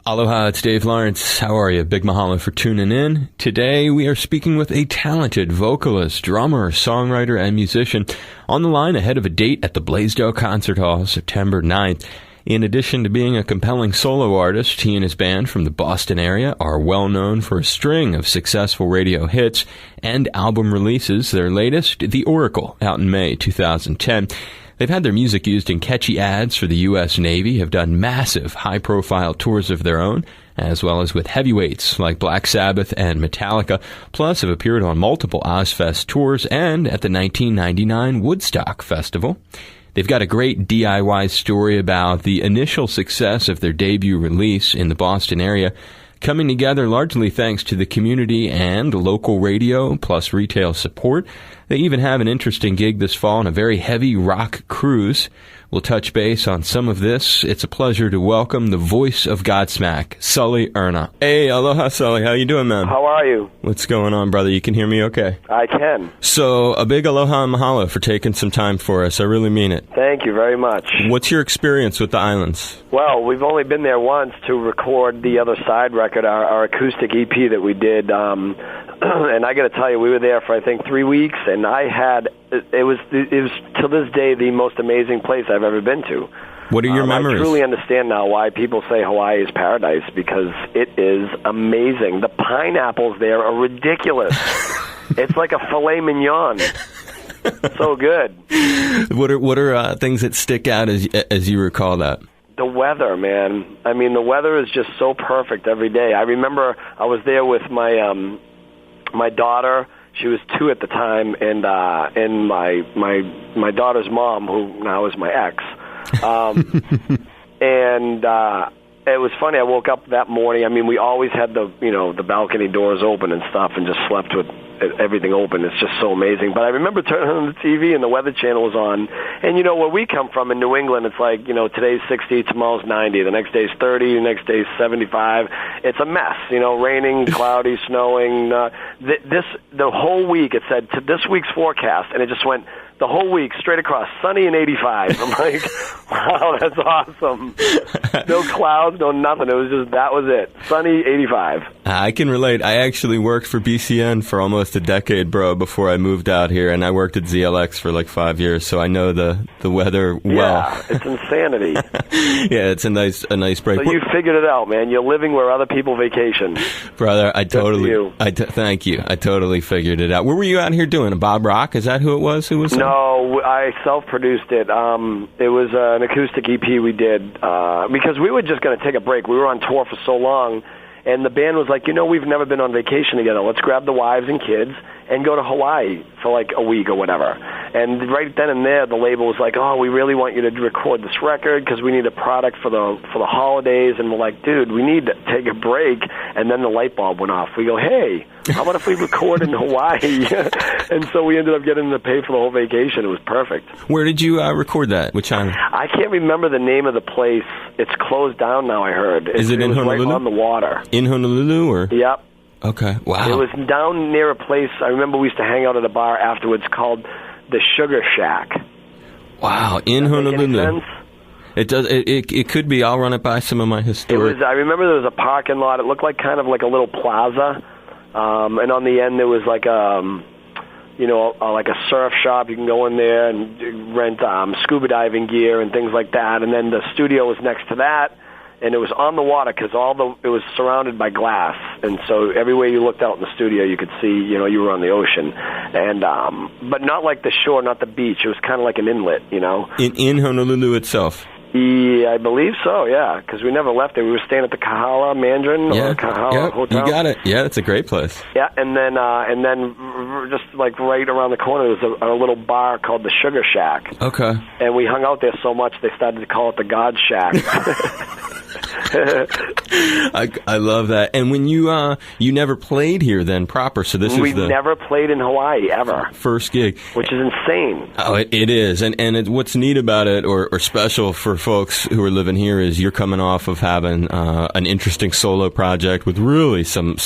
Aloha, it's Dave Lawrence. How are you? Big mahalo for tuning in. Today we are speaking with a talented vocalist, drummer, songwriter, and musician on the line ahead of a date at the Blaisdell Concert Hall, September 9th. In addition to being a compelling solo artist, he and his band from the Boston area are well known for a string of successful radio hits and album releases. Their latest, The Oracle, out in May 2010. They've had their music used in catchy ads for the U.S. Navy, have done massive, high-profile tours of their own, as well as with heavyweights like Black Sabbath and Metallica, plus have appeared on multiple Ozfest tours and at the 1999 Woodstock Festival. They've got a great DIY story about the initial success of their debut release in the Boston area, coming together largely thanks to the community and local radio, plus retail support. They even have an interesting gig this fall on a very heavy rock cruise. We'll touch base on some of this. It's a pleasure to welcome the voice of Godsmack, Sully Erna. Hey, aloha, Sully. How you doing, man? How are you? What's going on, brother? You can hear me okay? I can. So, a big aloha and mahalo for taking some time for us. I really mean it. Thank you very much. What's your experience with the islands? Well, we've only been there once to record the Other Side record, our acoustic EP that we did. And I got to tell you, we were there for, I think, 3 weeks, and it was to this day the most amazing place I've ever been to. What are your memories? I truly understand now why people say Hawaii is paradise, because it is amazing. The pineapples there are ridiculous. It's like a filet mignon. So good. What are things that stick out as you recall that? The weather, man. I mean, the weather is just so perfect every day. I remember I was there with my daughter. She was 2 at the time, and my daughter's mom, who now is my ex. And it was funny. I woke up that morning. I mean, we always had the balcony doors open and stuff, and just slept with everything open. It's just so amazing. But I remember turning on the TV and the Weather Channel was on. And where we come from in New England, it's like, today's 60, tomorrow's 90, the next day's 30, the next day's 75. It's a mess, raining, cloudy, snowing. The whole week it said to this week's forecast, and it just went the whole week straight across, sunny and 85. I'm like, wow, that's awesome. No clouds, no nothing. It was just, that was it. Sunny, 85. I can relate. I actually worked for BCN for almost a decade, bro, before I moved out here, and I worked at ZLX for like 5 years, so I know the weather well. Yeah, it's insanity. Yeah, it's a nice break. So you figured it out, man. You're living where other people vacation. Brother, thank you. I totally figured it out. What were you out here doing? A Bob Rock? Is that who it was? No, I self-produced it. It was an acoustic EP we did because we were just going to take a break. We were on tour for so long, and the band was like, we've never been on vacation together. Let's grab the wives and kids and go to Hawaii for like a week or whatever. And right then and there, the label was like, oh, we really want you to record this record because we need a product for the holidays. And we're like, dude, we need to take a break. And then the light bulb went off. We go, hey, how about if we record in Hawaii? And so we ended up getting to pay for the whole vacation. It was perfect. Where did you record that? Which island? I can't remember the name of the place. It's closed down now, I heard. Is it in Honolulu? Right on the water. In Honolulu? Or? Yep. Okay, wow. It was down near a place, I remember we used to hang out at a bar afterwards called the Sugar Shack. Wow, in Honolulu. Make any sense? It does. It could be. I'll run it by some of my historic. I remember there was a parking lot. It looked like kind of like a little plaza, and on the end there was like like a surf shop. You can go in there and rent scuba diving gear and things like that. And then the studio was next to that. And it was on the water because it was surrounded by glass, and so everywhere you looked out in the studio, you could see, you were on the ocean, and but not like the shore, not the beach. It was kind of like an inlet, In Honolulu itself. Yeah, I believe so. Yeah, because we never left it. We were staying at the Kahala Mandarin or Kahala Hotel. You got it. Yeah, it's a great place. Yeah, and then just like right around the corner there was a little bar called the Sugar Shack. Okay. And we hung out there so much they started to call it the God Shack. I love that. And when you never played here then proper, so we never played in Hawaii ever. First gig, which is insane. Oh, it is. And what's neat about it, or special for folks who are living here, is you're coming off of having an interesting solo project with really some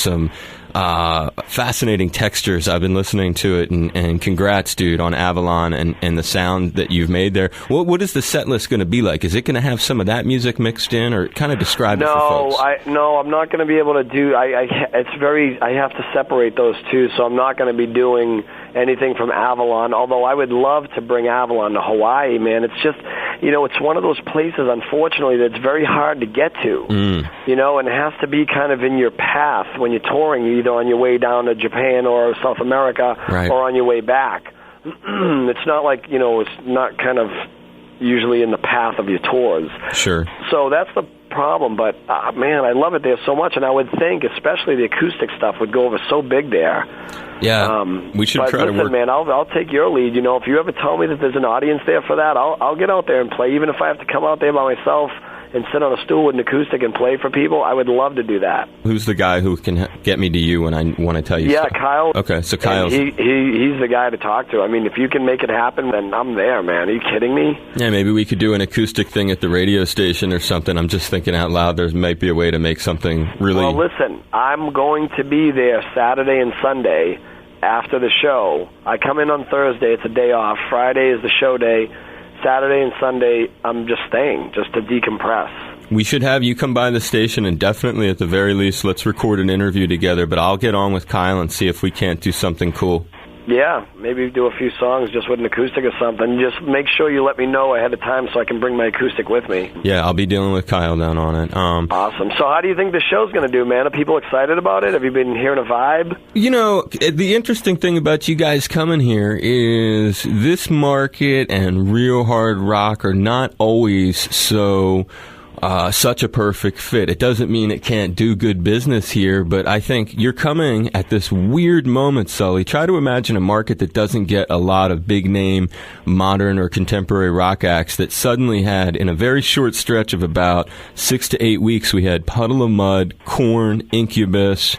fascinating textures. I've been listening to it, and congrats, dude, on Avalon and the sound that you've made there. What is the set list going to be like? Is it going to have some of that music mixed in, or kind of describe it for folks? No, I'm not going to be able to do. I have to separate those two, so I'm not going to be doing anything from Avalon, although I would love to bring Avalon to Hawaii, man. It's just, it's one of those places, unfortunately, that's very hard to get to, and it has to be kind of in your path when you're touring, either on your way down to Japan or South America, right, or on your way back. It's not like, it's not kind of usually in the path of your tours. Sure. So that's the problem, but man, I love it there so much, and I would think especially the acoustic stuff would go over so big there. Yeah, we should try to work. Man, I'll take your lead. If you ever tell me that there's an audience there for that, I'll get out there and play, even if I have to come out there by myself and sit on a stool with an acoustic and play for people. I would love to do that. Who's the guy who can get me to you when I want to tell you stuff? Kyle. Okay, so Kyle's... He's the guy to talk to. I mean, if you can make it happen, then I'm there, man. Are you kidding me? Yeah, maybe we could do an acoustic thing at the radio station or something. I'm just thinking out loud. There might be a way to make something really... Well, listen, I'm going to be there Saturday and Sunday after the show. I come in on Thursday. It's a day off. Friday is the show day. Saturday and Sunday, I'm just staying, just to decompress. We should have you come by the station, and definitely, at the very least, let's record an interview together, but I'll get on with Kyle and see if we can't do something cool. Yeah, maybe do a few songs just with an acoustic or something. Just make sure you let me know ahead of time so I can bring my acoustic with me. Yeah, I'll be dealing with Kyle down on it. Awesome. So how do you think the show's going to do, man? Are people excited about it? Have you been hearing a vibe? The interesting thing about you guys coming here is this market and real hard rock are not always such a perfect fit. It doesn't mean it can't do good business here, but I think you're coming at this weird moment, Sully. Try to imagine a market that doesn't get a lot of big-name modern or contemporary rock acts that suddenly had, in a very short stretch of about 6 to 8 weeks, we had Puddle of Mudd, Korn, Incubus,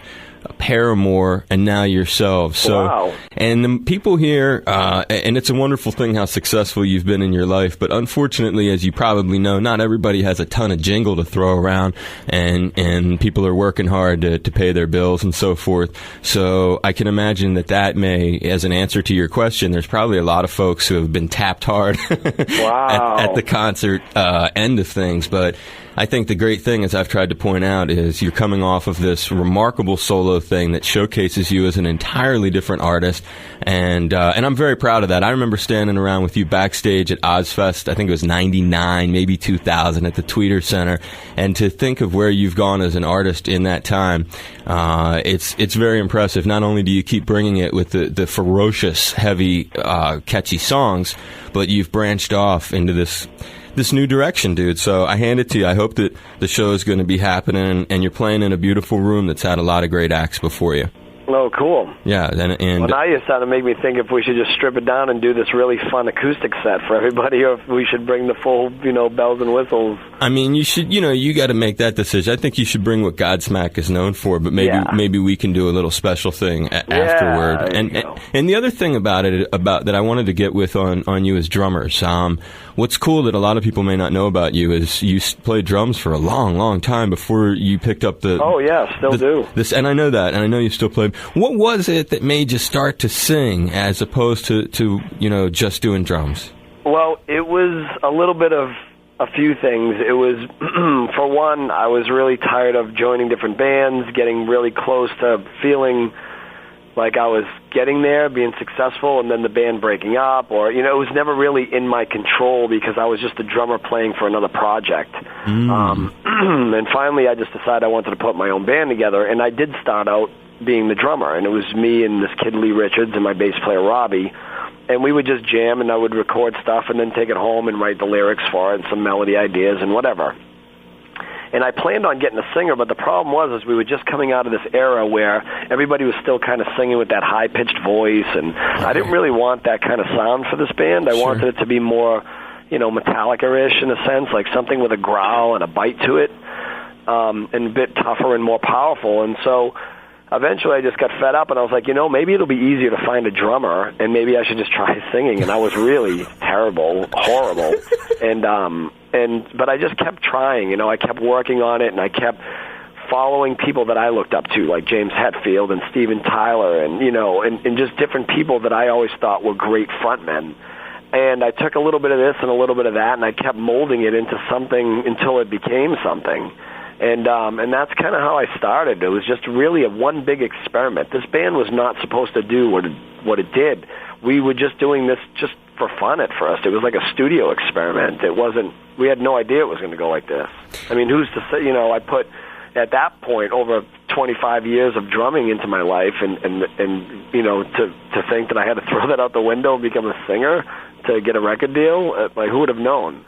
Paramore, and now yourselves. So, wow. And the people here, and it's a wonderful thing how successful you've been in your life, but unfortunately, as you probably know, not everybody has a ton of jingle to throw around, and people are working hard to pay their bills and so forth. So I can imagine that may, as an answer to your question, there's probably a lot of folks who have been tapped hard wow. at the concert end of things, but I think the great thing, as I've tried to point out, is you're coming off of this remarkable solo thing that showcases you as an entirely different artist, and I'm very proud of that. I remember standing around with you backstage at Ozfest, I think it was 99, maybe 2000, at the Tweeter Center, and to think of where you've gone as an artist in that time, it's very impressive. Not only do you keep bringing it with the ferocious, heavy, catchy songs, but you've branched off into this new direction, dude. So I hand it to you. I hope that the show is going to be happening, and you're playing in a beautiful room that's had a lot of great acts before you. Oh, cool. Yeah. And well, now you're starting to make me think if we should just strip it down and do this really fun acoustic set for everybody, or if we should bring the full, bells and whistles. I mean, you should, you got to make that decision. I think you should bring what Godsmack is known for, but maybe we can do a little special thing afterward. And the other thing about that I wanted to get with on you as drummers. What's cool that a lot of people may not know about you is you played drums for a long, long time before you picked up the... Oh, yeah, still do. And I know that, and I know you still play. What was it that made you start to sing as opposed to just doing drums? Well, it was a little bit of a few things. It was, for one, I was really tired of joining different bands, getting really close to feeling like I was getting there, being successful, and then the band breaking up, or, it was never really in my control because I was just a drummer playing for another project. And finally I just decided I wanted to put my own band together, and I did start out being the drummer, and it was me and this kid Lee Richards and my bass player Robbie, and we would just jam, and I would record stuff and then take it home and write the lyrics for it and some melody ideas and whatever. And I planned on getting a singer, but the problem was we were just coming out of this era where everybody was still kind of singing with that high-pitched voice, and I didn't really want that kind of sound for this band. I wanted it to be more, Metallica-ish in a sense, like something with a growl and a bite to it, and a bit tougher and more powerful. And so eventually I just got fed up, and I was like, maybe it'll be easier to find a drummer, and maybe I should just try singing. And I was really terrible, horrible, but I just kept trying. I kept working on it, and I kept following people that I looked up to, like James Hetfield and Steven Tyler, and and just different people that I always thought were great frontmen. And I took a little bit of this and a little bit of that, and I kept molding it into something until it became something. And that's kind of how I started. It was just really one big experiment. This band was not supposed to do what it did. We were just doing this just for fun at first. It was like a studio experiment. It wasn't. We had no idea it was going to go like this. I mean, who's to say? I put at that point over 25 years of drumming into my life, and to think that I had to throw that out the window and become a singer to get a record deal, like who would have known?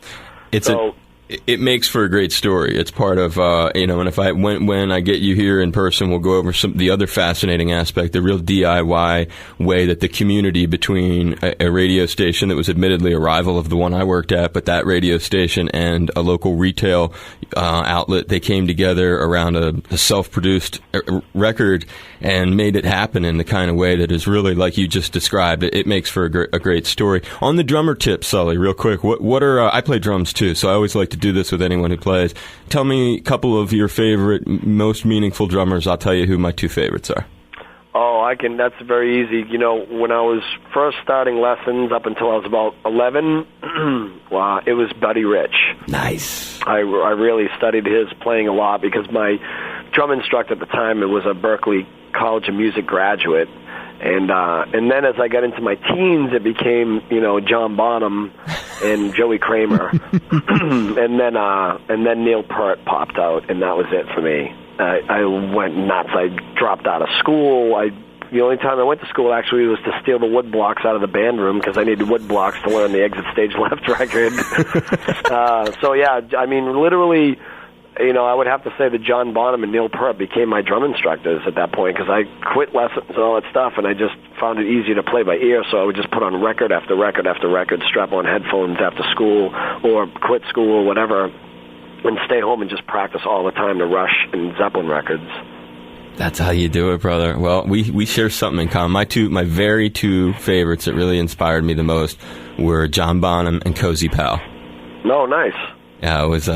It makes for a great story. It's part of, and if when I get you here in person, we'll go over the other fascinating aspect, the real DIY way that the community between a radio station that was admittedly a rival of the one I worked at, but that radio station and a local retail outlet, they came together around a self-produced record and made it happen in the kind of way that is really like you just described. It makes for a great story. On the drummer tip, Sully, real quick, what are I play drums too, so I always like to do this with anyone who plays. Tell me a couple of your favorite, most meaningful drummers. I'll tell you who my two favorites are. Oh, I can. That's very easy. When I was first starting lessons up until I was about 11, wow, it was Buddy Rich. Nice. I really studied his playing a lot because my drum instructor at the time, it was a Berklee College of Music graduate. And then as I got into my teens, it became, John Bonham and Joey Kramer. and then Neil Peart popped out, and that was it for me. I went nuts. I dropped out of school. The only time I went to school actually was to steal the wood blocks out of the band room because I needed wood blocks to learn the Exit Stage Left record. So yeah, I mean, literally, I would have to say that John Bonham and Neil Peart became my drum instructors at that point because I quit lessons and all that stuff, and I just found it easier to play by ear, so I would just put on record after record after record, strap on headphones after school or quit school or whatever, and stay home and just practice all the time to Rush and Zeppelin records. That's how you do it, brother. Well, we share something in common. My very two favorites that really inspired me the most were John Bonham and Cozy Powell. Oh, nice. Yeah, I always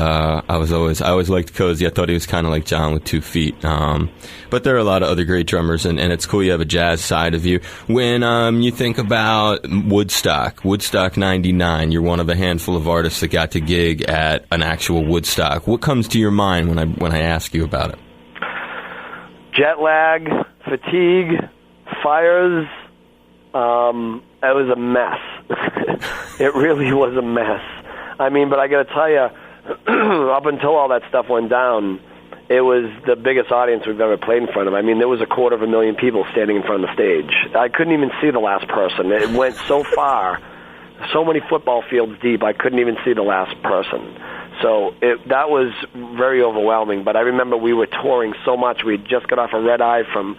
liked Cozy. I thought he was kind of like John with 2 feet. But there are a lot of other great drummers, and it's cool you have a jazz side of you. When you think about Woodstock 99, you're one of a handful of artists that got to gig at an actual Woodstock. What comes to your mind when I ask you about it? Jet lag, fatigue, fires. It was a mess. It really was a mess. I mean, but I got to tell you, up until all that stuff went down, it was the biggest audience we've ever played in front of. I mean, there was 250,000 people standing in front of the stage. I couldn't even see the last person. It went so far, so many football fields deep, I couldn't even see the last person. So that was very overwhelming. But I remember we were touring so much. We just got off a red eye from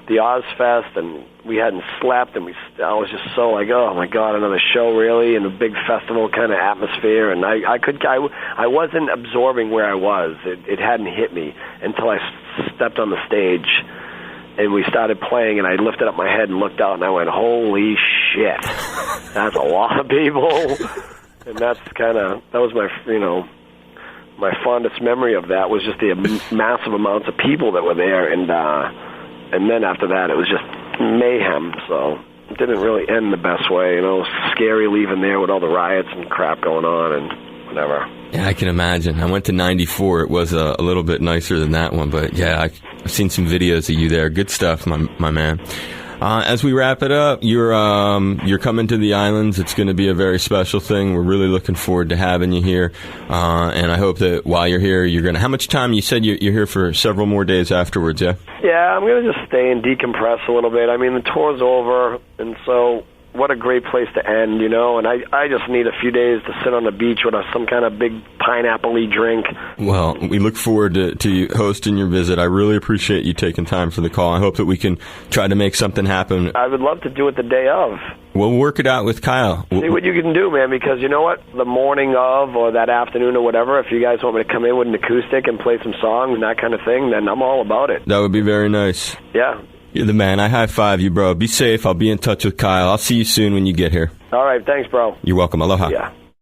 the Ozfest, and we hadn't slept, and I was just so like, oh my God, another show really, and a big festival kind of atmosphere, and I wasn't absorbing where I was. It hadn't hit me until I stepped on the stage, and we started playing, and I lifted up my head and looked out, and I went, holy shit, that's a lot of people, and that was my fondest memory of that was just the massive amounts of people that were there, and then after that, it was just mayhem, so it didn't really end the best way. Scary leaving there with all the riots and crap going on and whatever. Yeah, I can imagine. I went to 94. It was a little bit nicer than that one, but yeah, I've seen some videos of you there. Good stuff, my man. As we wrap it up, you're coming to the islands. It's going to be a very special thing. We're really looking forward to having you here, and I hope that while you're here, you're going to. How much time? You said you're here for several more days afterwards, yeah? Yeah, I'm going to just stay and decompress a little bit. I mean, the tour's over, and so what a great place to end, and I just need a few days to sit on the beach with some kind of big pineapple-y drink. Well, we look forward to you hosting your visit. I really appreciate you taking time for the call. I hope that we can try to make something happen. I would love to do it the day of. We'll work it out with Kyle. See what you can do, man, because you know what? The morning of or that afternoon or whatever, if you guys want me to come in with an acoustic and play some songs and that kind of thing, then I'm all about it. That would be very nice. Yeah. You're the man. I high-five you, bro. Be safe. I'll be in touch with Kyle. I'll see you soon when you get here. All right. Thanks, bro. You're welcome. Aloha. Yeah.